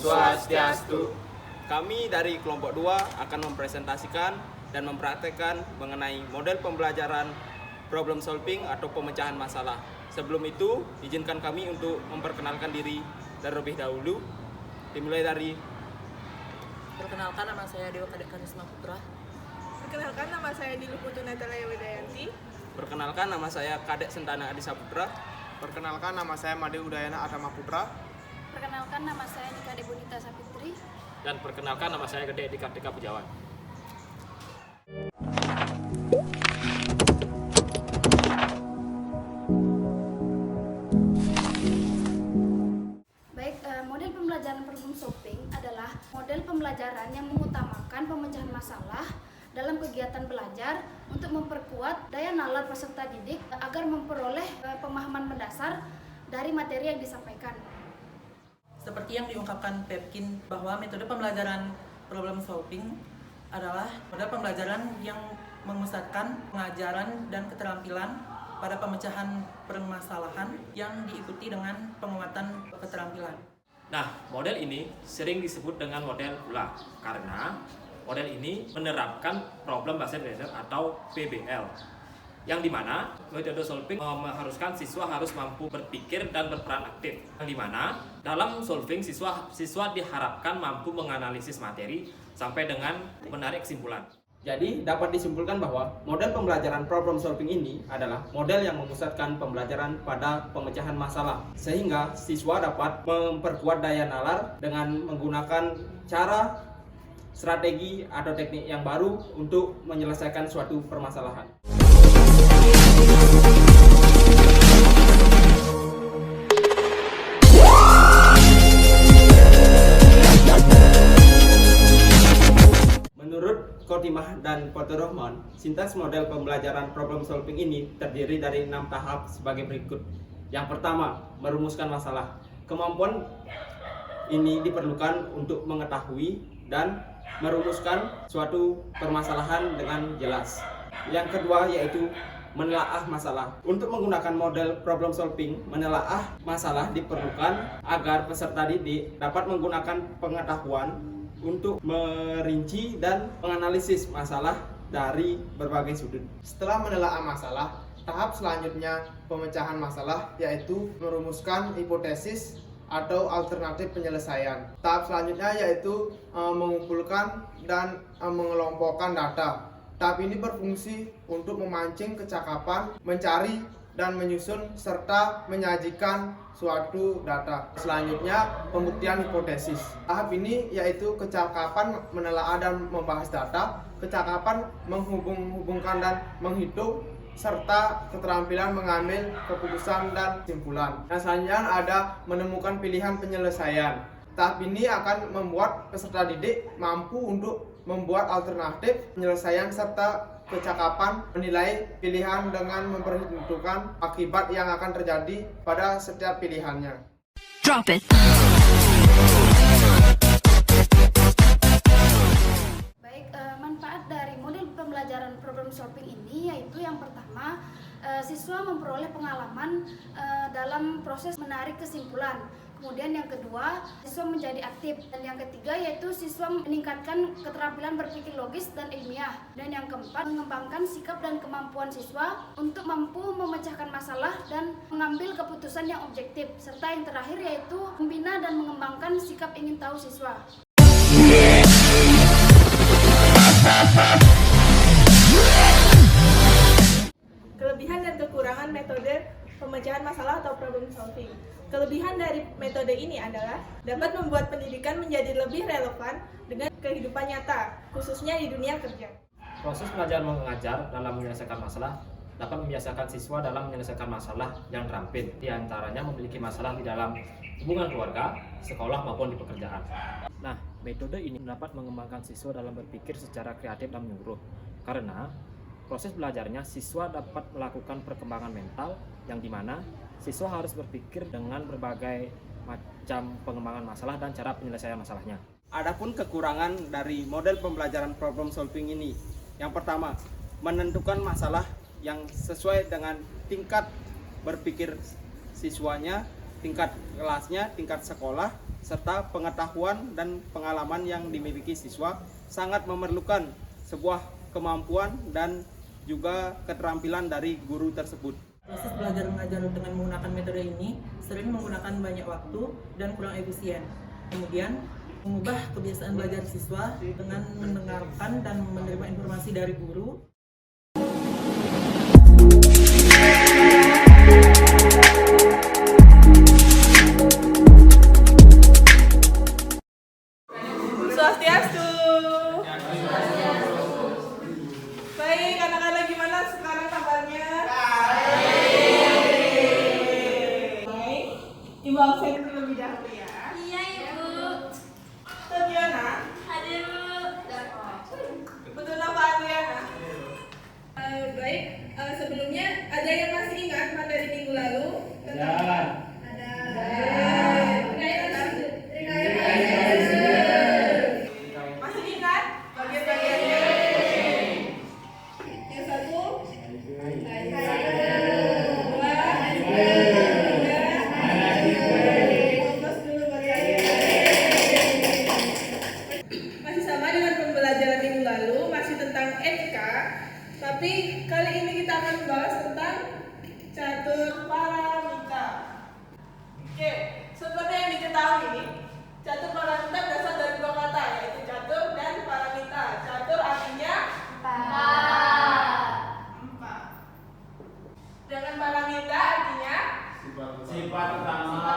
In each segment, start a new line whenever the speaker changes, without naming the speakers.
Swastiastu.
Kami dari kelompok 2 akan mempresentasikan dan mempraktekkan mengenai model pembelajaran problem solving atau pemecahan masalah. Sebelum itu, izinkan kami untuk memperkenalkan diri terlebih dahulu. Dimulai dari
Perkenalkan, nama saya Dewa Kadek Karisma Putra.
Perkenalkan, nama saya Diluputu Natalaya Widayanti.
Perkenalkan, nama saya Kadek Sentana Adisa Putra.
Perkenalkan, nama saya Made Udayana Adama Putra.
Perkenalkan, nama saya Nika Debunita Sapitri.
Dan perkenalkan, nama saya Gede Edi Kartika Pujawan.
Baik, model pembelajaran problem solving adalah model pembelajaran yang mengutamakan pemecahan masalah dalam kegiatan belajar untuk memperkuat daya nalar peserta didik agar memperoleh pemahaman mendasar dari materi yang disampaikan.
Seperti yang diungkapkan Pepkin bahwa metode pembelajaran problem solving adalah model pembelajaran yang memusatkan pengajaran dan keterampilan pada pemecahan permasalahan yang diikuti dengan penguatan keterampilan.
Nah, model ini sering disebut dengan model ulang karena model ini menerapkan problem based learning atau PBL, yang dimana metode solving mengharuskan siswa harus mampu berpikir dan berperan aktif, yang dimana dalam solving siswa diharapkan mampu menganalisis materi sampai dengan menarik kesimpulan.
Jadi, dapat disimpulkan bahwa model pembelajaran problem solving ini adalah model yang memusatkan pembelajaran pada pemecahan masalah, sehingga siswa dapat memperkuat daya nalar dengan menggunakan cara, strategi, atau teknik yang baru untuk menyelesaikan suatu permasalahan. Menurut Khotimah dan Fathur-Rahman, sintaks model pembelajaran problem solving ini terdiri dari 6 tahap sebagai berikut. Yang pertama, merumuskan masalah. Kemampuan ini diperlukan untuk mengetahui dan merumuskan suatu permasalahan dengan jelas. Yang kedua yaitu menelaah masalah. Untuk menggunakan model problem solving, menelaah masalah diperlukan agar peserta didik dapat menggunakan pengetahuan untuk merinci dan menganalisis masalah dari berbagai sudut.
Setelah menelaah masalah, tahap selanjutnya pemecahan masalah yaitu merumuskan hipotesis atau alternatif penyelesaian. Tahap selanjutnya yaitu mengumpulkan dan mengelompokkan data. Tahap ini berfungsi untuk memancing kecakapan, mencari dan menyusun serta menyajikan suatu data. Selanjutnya, pembuktian hipotesis. Tahap ini yaitu kecakapan menelaah dan membahas data, kecakapan menghubung-hubungkan dan menghitung, serta keterampilan mengambil keputusan dan kesimpulan. Dan selanjutnya ada menemukan pilihan penyelesaian. Tahap ini akan membuat peserta didik mampu untuk membuat alternatif penyelesaian serta kecakapan menilai pilihan dengan memperhitungkan akibat yang akan terjadi pada setiap pilihannya.
Drop it.
Baik, manfaat dari model pembelajaran problem solving ini yaitu yang pertama, siswa memperoleh pengalaman dalam proses menarik kesimpulan. Kemudian yang kedua, siswa menjadi aktif. Dan yang ketiga yaitu siswa meningkatkan keterampilan berpikir logis dan ilmiah. Dan yang keempat, mengembangkan sikap dan kemampuan siswa untuk mampu memecahkan masalah dan mengambil keputusan yang objektif. Serta yang terakhir yaitu membina dan mengembangkan sikap ingin tahu siswa.
Kelebihan dan kekurangan metode pemecahan masalah atau problem solving. Kelebihan dari metode ini adalah dapat membuat pendidikan menjadi lebih relevan dengan kehidupan nyata, khususnya di dunia kerja.
Proses belajar mengajar dalam menyelesaikan masalah dapat membiasakan siswa dalam menyelesaikan masalah yang terampil. Di antaranya memiliki masalah di dalam hubungan keluarga, sekolah maupun di pekerjaan. Nah, metode ini dapat mengembangkan siswa dalam berpikir secara kreatif dan menyeluruh. Karena proses belajarnya siswa dapat melakukan perkembangan mental yang dimana siswa harus berpikir dengan berbagai macam pengembangan masalah dan cara penyelesaian masalahnya.
Adapun kekurangan dari model pembelajaran problem solving ini, yang pertama, menentukan masalah yang sesuai dengan tingkat berpikir siswanya tingkat kelasnya, tingkat sekolah, serta pengetahuan dan pengalaman yang dimiliki siswa sangat memerlukan sebuah kemampuan dan juga keterampilan dari guru tersebut.
Proses belajar mengajar dengan menggunakan metode ini sering menggunakan banyak waktu dan kurang efisien. Kemudian, mengubah kebiasaan belajar siswa dengan mendengarkan dan menerima informasi dari guru.
Swastiastu. Baik, anak-anak gimana sekarang kabarnya? Baik. Ibu absen terlebih dahulu ya.
Iya Ibu.
Tatiana,
Hadir Bu.
betul Pak Adriana? Baik, sebelumnya ada yang masih ingat materi minggu lalu tentang masih ingat bagian-bagiannya? Yang satu, dua, fokus dulu bagiannya. Masih sama dengan pembelajaran minggu lalu, masih tentang etika, tapi kali ini kita akan membahas tentang catur paramita. Oke, seperti yang diketahui, catur paramita berasal dari dua kata, yaitu catur dan paramita. Catur artinya empat. Sedangkan paramita artinya
Sifat utama.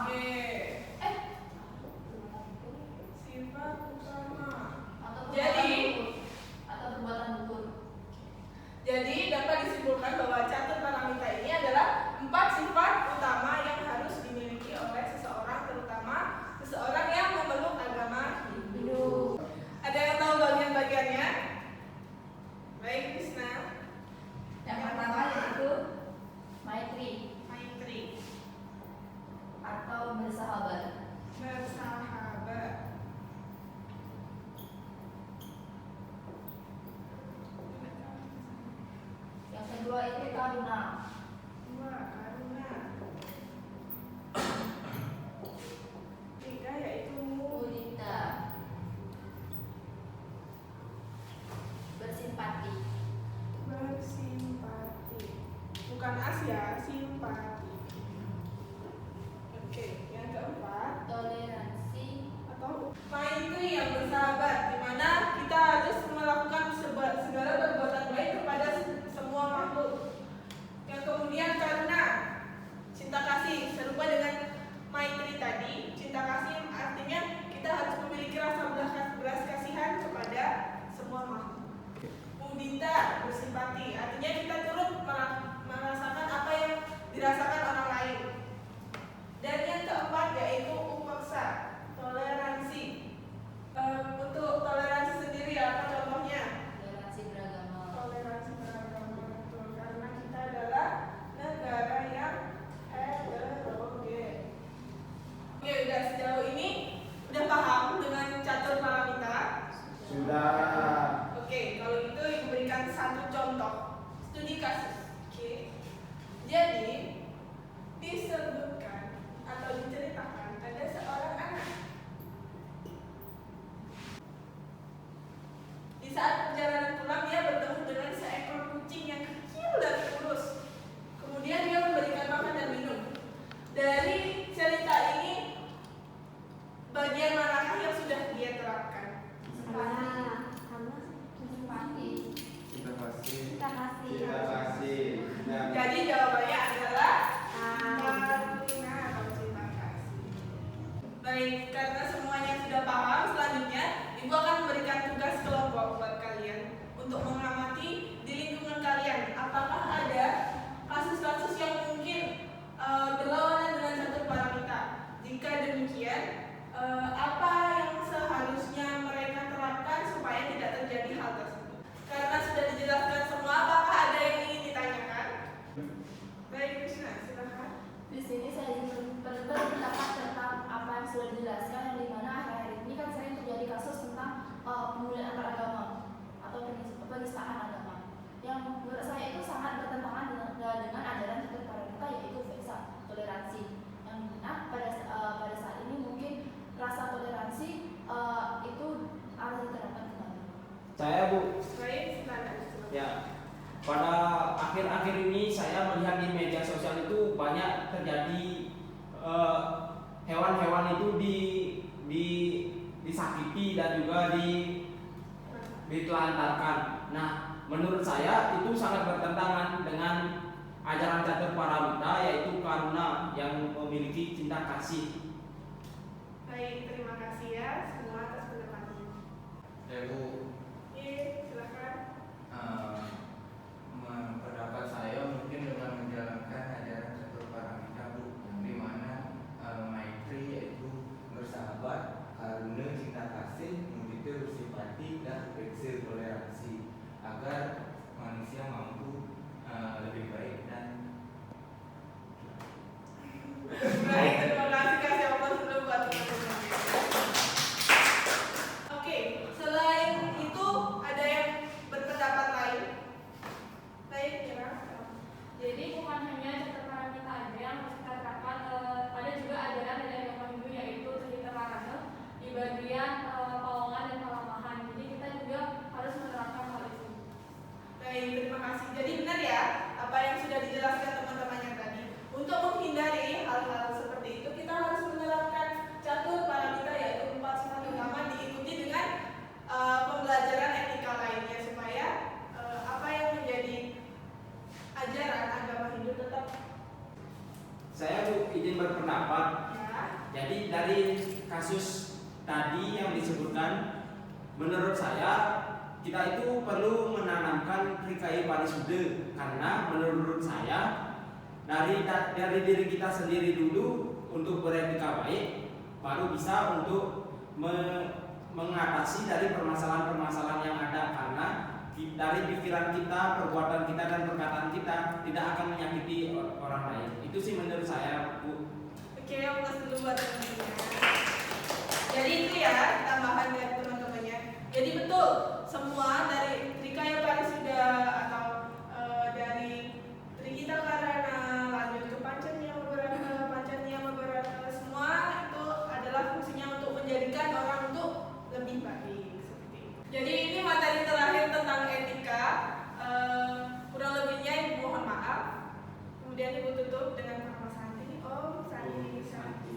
oke. Sifat utama. Jadi dapat disimpulkan bahwa catur paramita ini adalah 4 sifat utama yang harus dimiliki oleh seseorang, terutama seseorang yang memeluk agama Hindu. Ada yang tahu bagian-bagiannya? Baik, Krisna.
Yang pertama yaitu maitri
Maitri,
atau bersahabat.
bersahabat.
Yang kedua itu karuna.
Dua, karuna. Tiga yaitu
Mudita, bersimpati.
bersimpati. Bukan as ya, simpati. Oke, yang keempat
Toleransi,
atau maitri yang bersahabat, di mana kita harus melakukan segala perbuatan baik kepada semua makhluk. Yang kemudian karena cinta kasih, serupa dengan maitri tadi, cinta kasih artinya kita harus memiliki rasa belas kasihan kepada semua makhluk. Mudita, bersimpati, artinya kita turut merasakan apa yang dirasakan orang lain. Dan yang keempat yaitu upeksa, toleransi. Untuk toleransi sendiri apa contohnya?
toleransi beragama.
Toleransi beragama, betul. Karena kita adalah negara yang heterogen. Oke, udah sejauh ini udah paham dengan catur paramita?
Sudah.
Oke, kalau gitu Ibu berikan satu contoh studi kasus. Oke. Jadi disebutkan atau diceritakan ada seorang anak. Di saat perjalanan pulang dia bertemu dengan seekor kucing yang kecil dan kurus. Kemudian dia memberikan makan dan minum. Dari cerita ini bagian manakah yang sudah dia terapkan?
Simpati.
Kita kasih.
Jadi jawabannya adalah karuna atau cinta kasih. Baik, karena semuanya sudah paham, selanjutnya Ibu akan memberikan tugas kelompok buat kalian untuk mengamati di lingkungan kalian apakah ada kasus-kasus yang mungkin berlawanan dengan catur paramita. Jika demikian, apa yang seharusnya mereka terapkan supaya tidak terjadi hal tersebut? Karena sudah dijelaskan semua, apakah ada yang ingin ditanyakan? Baik, Krishna, silakan.
Di sini saya ingin berpendapat tentang apa yang sudah dijelaskan, yang dimana akhir-akhir ini kan sering terjadi kasus tentang pembulian antar agama atau penistaan agama. Yang menurut saya itu sangat bertentangan dengan ajaran catur paramita, yaitu toleransi. Yang
hewan-hewan itu disakiti dan juga ditelantarkan. Nah, menurut saya itu sangat bertentangan dengan ajaran catur Parawita, yaitu karuna yang memiliki cinta kasih.
Baik, terima kasih ya semua atas pendapatnya.
Bu,
Silakan.
pendapat saya mungkin dengan menjalankan ajaran catur Parawita, Bu, di mana Maitri yaitu bersahabat, karuna, cinta kasih, mudita, bersipati, dan fleksibel toleransi agar manusia mampu lebih baik dan
Baik, terima kasih. Kasih aplaus dulu buat teman-teman. Oke, selain itu ada yang berpendapat lain? Baik, Mira.
Jadi bukan hanya catur Parawita aja yang harus kita terapkan, ada juga ajaran dari agama Hindu yaitu Trihita Karana di bagian Pawongan dan Palamahan. Jadi kita juga harus menerapkan hal itu.
Baik, terima kasih. Jadi benar ya apa yang sudah dijelaskan teman-temannya tadi. Untuk menghindari hal-hal seperti itu, kita harus menerapkan catur Parawita yaitu 4 sifat utama, diikuti dengan pembelajaran etika lainnya supaya apa yang menjadi ajaran agama Hindu tetap
Saya izin berpendapat.
ya.
Jadi dari kasus tadi yang disebutkan, menurut saya kita itu perlu menanamkan Trikaya Parisuddha, karena menurut saya dari diri kita sendiri dulu untuk beretika baik, baru bisa untuk mengatasi dari permasalahan-permasalahan yang ada, karena dari pikiran kita, perbuatan kita, dan perkataan kita tidak akan menyakiti orang lain. Itu sih menurut saya, Bu.
Oke, aplaus dulu buat teman-temannya. Jadi itu ya tambahan dari teman-temannya. Jadi betul, semua dari Trikaya Parisuddha atau dari Trihita Karana lanjut ke Pancanya Mahabharata, semua itu adalah fungsinya untuk menjadikan orang untuk lebih baik seperti itu. Jadi ini materi terakhir tentang etika. Kurang lebihnya Ibu mohon maaf. Kemudian Ibu tutup dengan Nama Santi. Om Santi.
Santi.